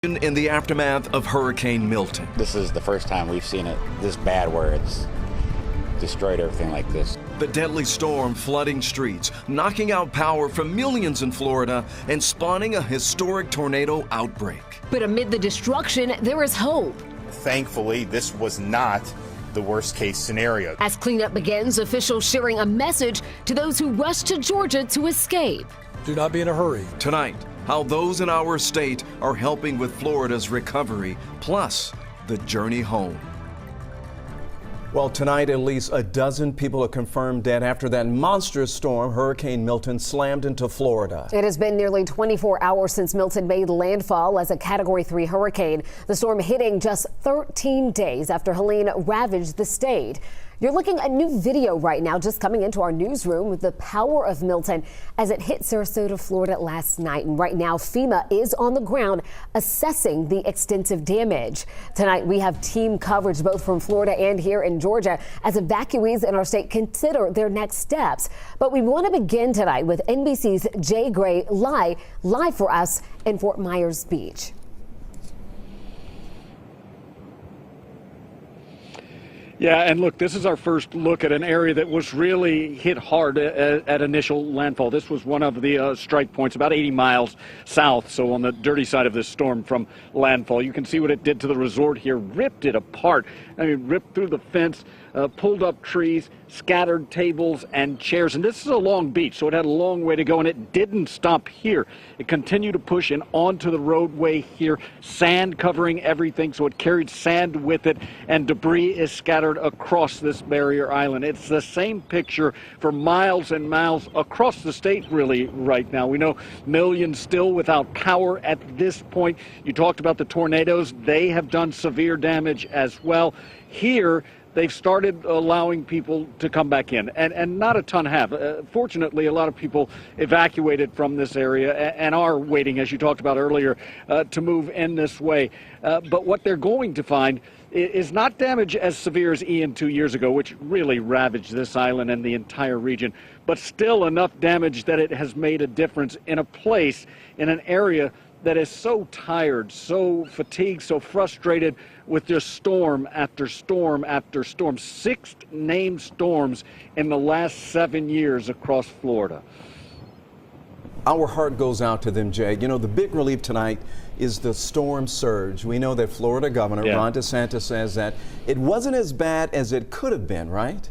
In the aftermath of Hurricane Milton. This is the first time we've seen it this bad where it's destroyed everything like this. The deadly storm flooding streets, knocking out power for millions in Florida and spawning a historic tornado outbreak. But amid the destruction, there is hope. Thankfully, this was not the worst case scenario. As cleanup begins, officials sharing a message to those who rushed to Georgia to escape. Do not be in a hurry. Tonight, how those in our state are helping with Florida's recovery, plus the journey home. Well, tonight, at least a dozen people are confirmed dead after that monstrous storm, Hurricane Milton, slammed into Florida. It has been nearly 24 hours since Milton made landfall as a Category 3 hurricane. The storm hitting just 13 days after Helene ravaged the state. You're looking at new video right now just coming into our newsroom with the power of Milton as it hit Sarasota, Florida last night. And right now, FEMA is on the ground assessing the extensive damage. Tonight, we have team coverage both from Florida and here in Georgia as evacuees in our state consider their next steps. But we want to begin tonight with NBC's Jay Gray live for us in Fort Myers Beach. Yeah, and look, this is our first look at an area that was really hit hard at initial landfall. This was one of the strike points, about 80 miles south, so on the dirty side of this storm from landfall. You can see what it did to the resort here, ripped it apart. I mean, ripped through the fence, pulled up trees, scattered tables and chairs. And this is a long beach, so it had a long way to go, and it didn't stop here. It continued to push in onto the roadway here, sand covering everything, so it carried sand with it, and debris is scattered across this barrier island. It's the same picture for miles and miles across the state really right now. We know millions still without power at this point. You talked about the tornadoes. They have done severe damage as well. Here, they've started allowing people to come back in, and not a ton have. Fortunately, a lot of people evacuated from this area and are waiting, as you talked about earlier, to move in this way. But what they're going to find is not damage as severe as Ian 2 years ago, which really ravaged this island and the entire region, but still enough damage that it has made a difference in a place, in an area that is so tired, so fatigued, so frustrated with just storm after storm after storm. 6 named storms in the last 7 years across Florida. Our heart goes out to them, Jay. You know, the big relief tonight is the storm surge. We know that Florida Governor Ron DeSantis says that it wasn't as bad as it could have been, right?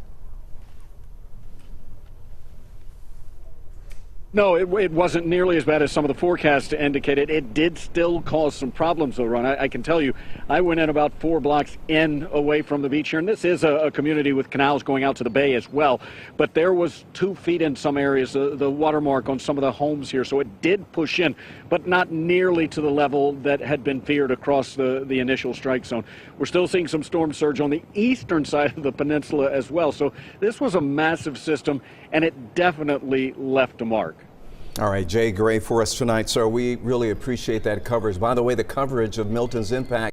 No, it wasn't nearly as bad as some of the forecasts indicated. It did still cause some problems, though, Ron. I can tell you, I went in about 4 blocks away from the beach here, and this is a community with canals going out to the bay as well. But there was 2 feet in some areas, the watermark on some of the homes here, so it did push in, but not nearly to the level that had been feared across the initial strike zone. We're still seeing some storm surge on the eastern side of the peninsula as well. So this was a massive system, and it definitely left a mark. All right, Jay Gray for us tonight, sir. We really appreciate that coverage. By the way, the coverage of Milton's impact